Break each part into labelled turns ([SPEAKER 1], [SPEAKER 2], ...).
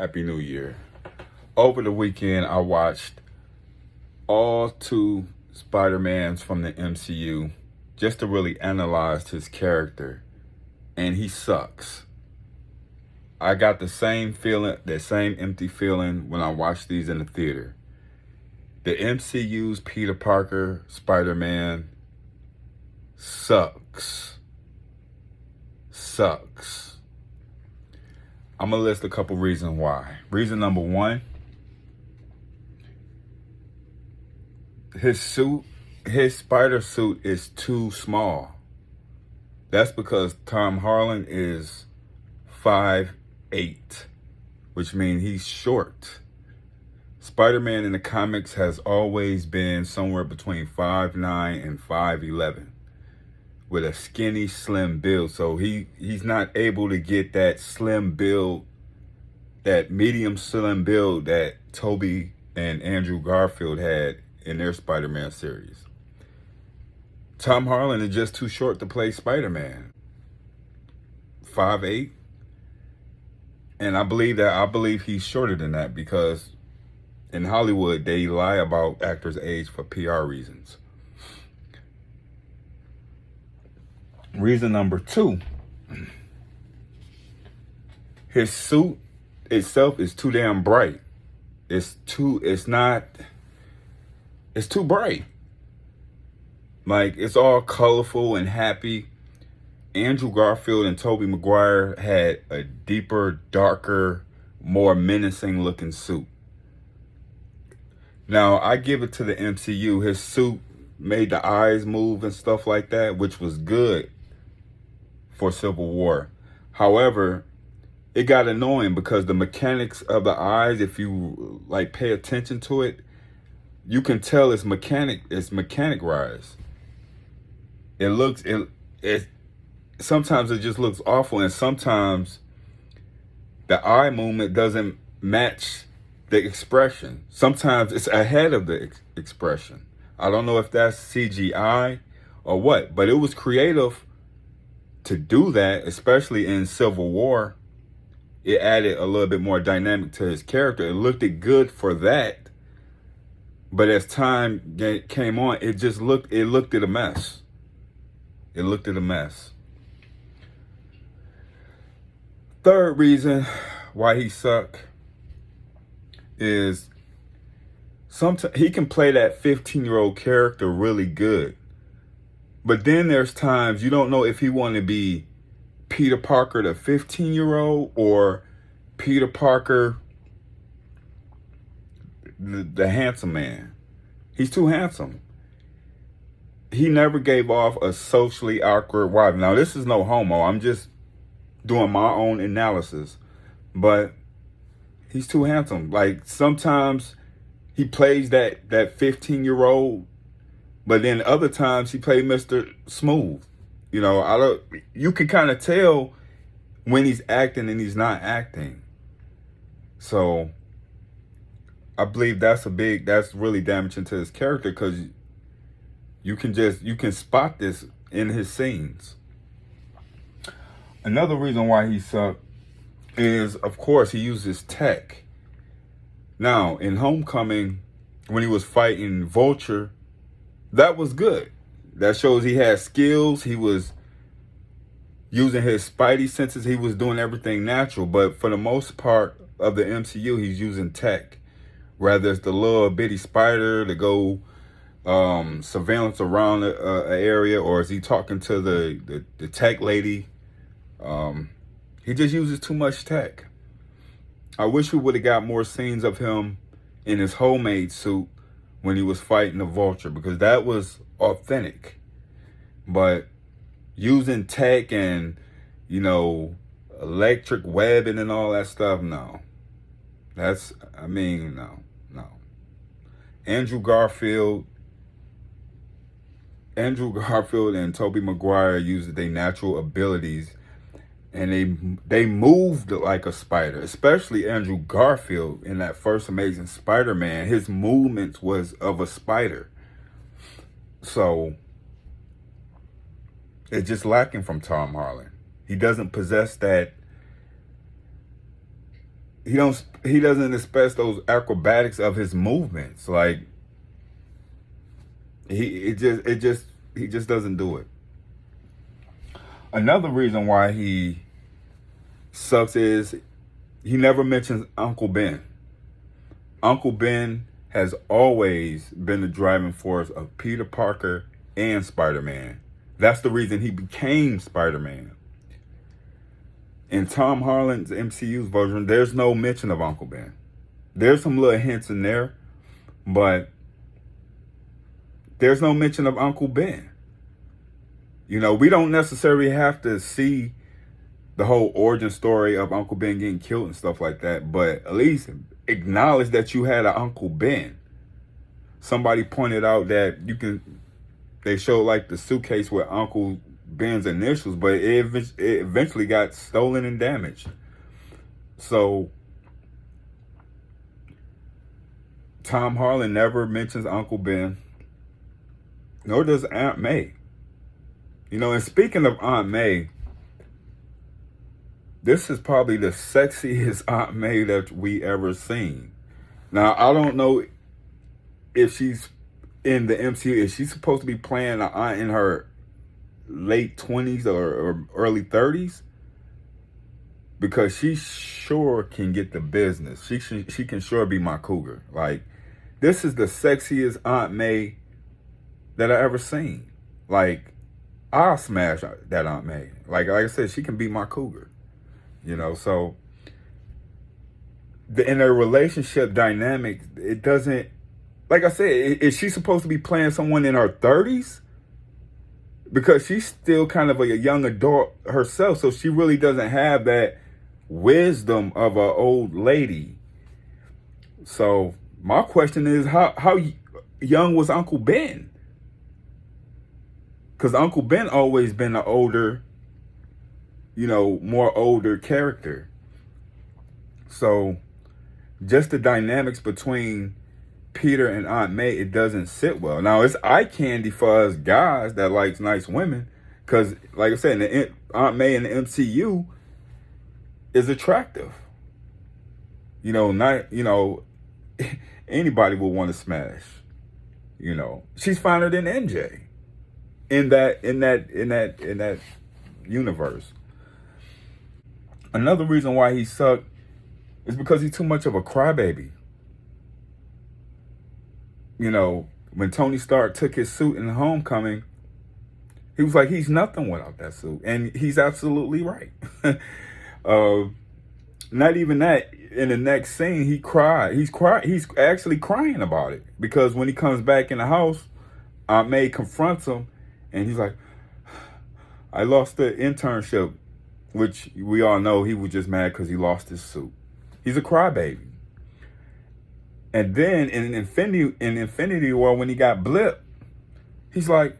[SPEAKER 1] Happy New Year. Over the weekend, I watched all two Spider-Mans from the MCU just to really analyze his character. And he sucks. I got the same feeling, that same empty feeling when I watched these in the theater. The MCU's Peter Parker Spider-Man sucks. I'm going to list a couple reasons why. Reason number one, his spider suit is too small. That's because Tom Holland is 5'8", which means he's short. Spider-Man in the comics has always been somewhere between 5'9" and 5'11", with a skinny, slim build. So he's not able to get that slim build, that medium slim build that Tobey and Andrew Garfield had in their Spider-Man series. Tom Holland is just too short to play Spider-Man. 5'8", and I believe he's shorter than that because in Hollywood they lie about actors' age for PR reasons. Reason number two, his suit itself is too damn bright. It's too bright. Like, it's all colorful and happy. Andrew Garfield and Tobey Maguire had a deeper, darker, more menacing looking suit. Now, I give it to the MCU. His suit made the eyes move and stuff like that, which was good for Civil War. However, it got annoying because the mechanics of the eyes, if you like pay attention to it, you can tell it's mechanicized. Sometimes it just looks awful, and sometimes the eye movement doesn't match the expression. Sometimes it's ahead of the expression. I don't know if that's CGI or what, but it was creative to do that, especially in Civil War. It added a little bit more dynamic to his character. It looked good for that, but as time came on, it looked at a mess. It looked at a mess. Third reason why he suck is sometimes he can play that 15-year-old character really good. But then there's times you don't know if he want to be Peter Parker, the 15-year-old, or Peter Parker, the handsome man. He's too handsome. He never gave off a socially awkward vibe. Now, this is no homo. I'm just doing my own analysis. But he's too handsome. Like, sometimes he plays that 15-year-old, but then other times he played Mr. Smooth. You know, you can kind of tell when he's acting and he's not acting. So I believe that's really damaging to his character, because you can spot this in his scenes. Another reason why he sucked is, of course, he uses tech. Now, in Homecoming, when he was fighting Vulture, that was good. That shows he had skills. He was using his spidey senses. He was doing everything natural. But for the most part of the MCU, he's using tech. Whether it's the little bitty spider to go surveillance around an area, or is he talking to the tech lady? He just uses too much tech. I wish we would have got more scenes of him in his homemade suit when he was fighting the Vulture, because that was authentic. But using tech and, electric webbing and all that stuff, no. No. Andrew Garfield and Tobey Maguire used their natural abilities, and they moved like a spider, especially Andrew Garfield in that first Amazing Spider-Man. His movements was of a spider. So it's just lacking from Tom Holland. He doesn't possess that he doesn't expect those acrobatics of his movements. Like he just doesn't do it. Another reason why he sucks is he never mentions Uncle Ben. Uncle Ben has always been the driving force of Peter Parker and Spider-Man. That's the reason he became Spider-Man. In Tom Holland's MCU's version, there's no mention of Uncle Ben. There's some little hints in there, but there's no mention of Uncle Ben. You know, we don't necessarily have to see the whole origin story of Uncle Ben getting killed and stuff like that, but at least acknowledge that you had an Uncle Ben. Somebody pointed out that they showed like the suitcase with Uncle Ben's initials, but it eventually got stolen and damaged. So Tom Holland never mentions Uncle Ben, nor does Aunt May. You know, and speaking of Aunt May, this is probably the sexiest Aunt May that we ever seen. Now, I don't know if she's in the MCU. Is she supposed to be playing an aunt in her late 20s or early 30s? Because she sure can get the business. She can sure be my cougar. Like, this is the sexiest Aunt May that I ever seen. Like, I'll smash that Aunt May. Like I said, she can be my cougar. You know, so in their relationship dynamic, it doesn't, like I said, is she supposed to be playing someone in her 30s? Because she's still kind of a young adult herself, so she really doesn't have that wisdom of an old lady. So my question is, how young was Uncle Ben? Because Uncle Ben always been an older, you know, more older character. So just the dynamics between Peter and Aunt May, it doesn't sit well. Now, it's eye candy for us guys that likes nice women, because like I said, Aunt May in the MCU is attractive. You know, anybody would want to smash. You know, she's finer than MJ in that universe. Another reason why he sucked is because he's too much of a crybaby. You know, when Tony Stark took his suit in Homecoming, he was like, he's nothing without that suit. And he's absolutely right. Not even that. In the next scene, he cried. He's actually crying about it. Because when he comes back in the house, Aunt May confronts him. And he's like, I lost the internship. Which we all know he was just mad because he lost his suit. He's a crybaby. And then in Infinity War, when he got blipped, he's like,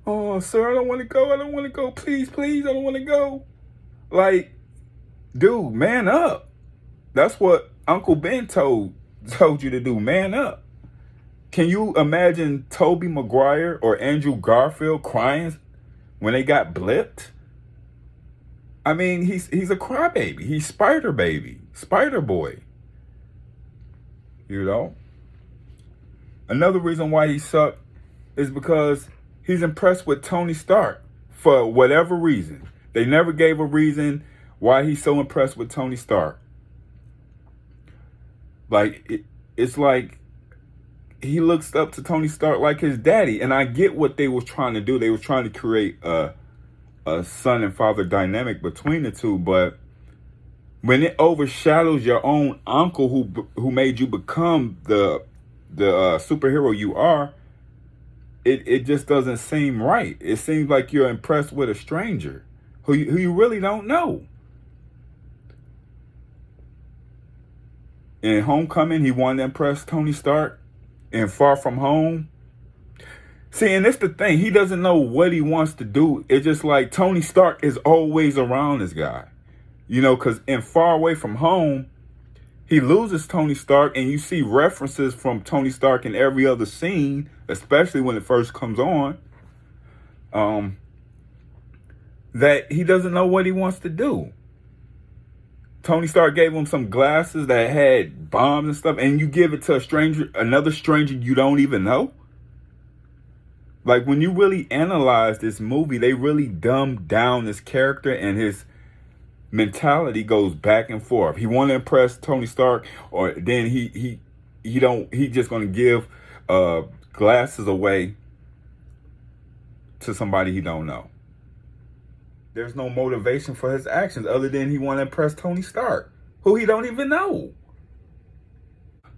[SPEAKER 1] oh, sir, I don't want to go. I don't want to go. Please, please, I don't want to go. Like, dude, man up. That's what Uncle Ben told you to do. Man up. Can you imagine Tobey Maguire or Andrew Garfield crying when they got blipped? I mean, he's a crybaby. He's Spider Baby, Spider Boy. You know? Another reason why he sucked is because he's impressed with Tony Stark for whatever reason. They never gave a reason why he's so impressed with Tony Stark. Like, it's like he looks up to Tony Stark like his daddy. And I get what they were trying to do. They were trying to create a son and father dynamic between the two. But when it overshadows your own uncle who made you become the superhero you are, it just doesn't seem right. It seems like you're impressed with a stranger who you really don't know. In Homecoming, he wanted to impress Tony Stark. In Far From Home, see, and it's the thing, he doesn't know what he wants to do. It's just like Tony Stark is always around this guy. You know, because in Far Away From Home, he loses Tony Stark, and you see references from Tony Stark in every other scene, especially when it first comes on, that he doesn't know what he wants to do. Tony Stark gave him some glasses that had bombs and stuff, and you give it to a stranger, another stranger you don't even know? Like, when you really analyze this movie, they really dumbed down this character, and his mentality goes back and forth. He want to impress Tony Stark, or then he just gonna give glasses away to somebody he don't know. There's no motivation for his actions other than he want to impress Tony Stark, who he don't even know.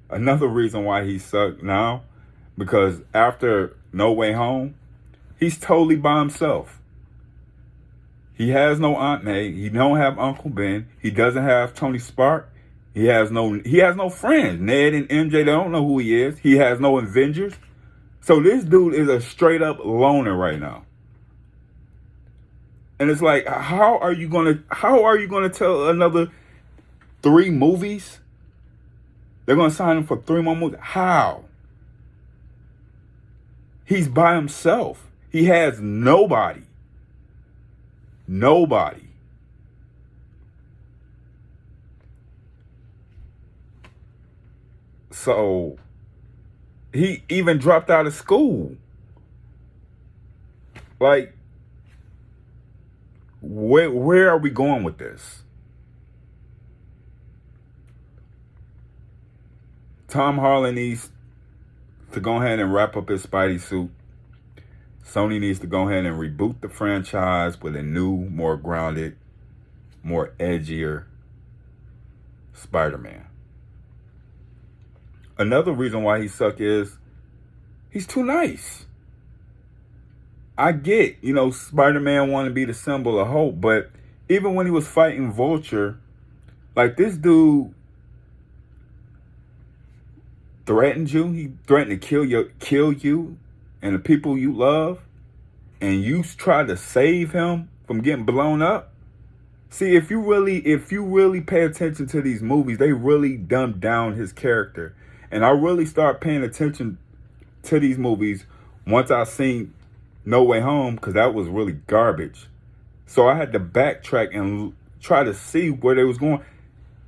[SPEAKER 1] Another reason why he sucked now, because after No Way Home, he's totally by himself. He has no Aunt May. He don't have Uncle Ben. He doesn't have Tony Stark. He has no friends. Ned and MJ, they don't know who he is. He has no Avengers. So this dude is a straight up loner right now. And it's like, how are you gonna tell another 3 movies? They're gonna sign him for 3 more movies. How? He's by himself. He has nobody. Nobody. So he even dropped out of school. Like, where are we going with this? Tom Holland needs to go ahead and wrap up his Spidey suit. Sony needs to go ahead and reboot the franchise with a new, more grounded, more edgier Spider-Man. Another reason why he suck is he's too nice. I get, Spider-Man want to be the symbol of hope, but even when he was fighting Vulture, like, this dude threatened you. He threatened to kill you and the people you love, and you try to save him from getting blown up. See, if you really pay attention to these movies, they really dumb down his character. And I really start paying attention to these movies once I seen No Way Home, because that was really garbage. So I had to backtrack and try to see where they was going.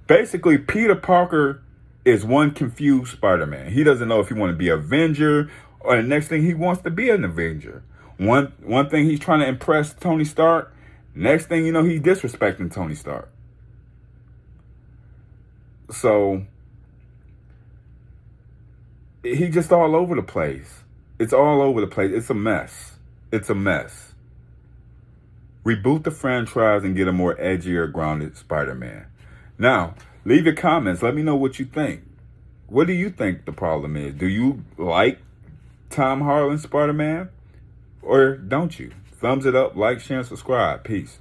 [SPEAKER 1] Basically, Peter Parker is one confused Spider-Man. He doesn't know if he want to be an Avenger, or the next thing he wants to be an Avenger. One thing he's trying to impress Tony Stark. Next thing you know, he's disrespecting Tony Stark. So he just all over the place. It's all over the place. It's a mess. It's a mess. Reboot the franchise and get a more edgier, grounded Spider-Man. Now, leave your comments. Let me know what you think. What do you think the problem is? Do you like Tom Holland's Spider-Man? Or don't you? Thumbs it up, like, share, and subscribe. Peace.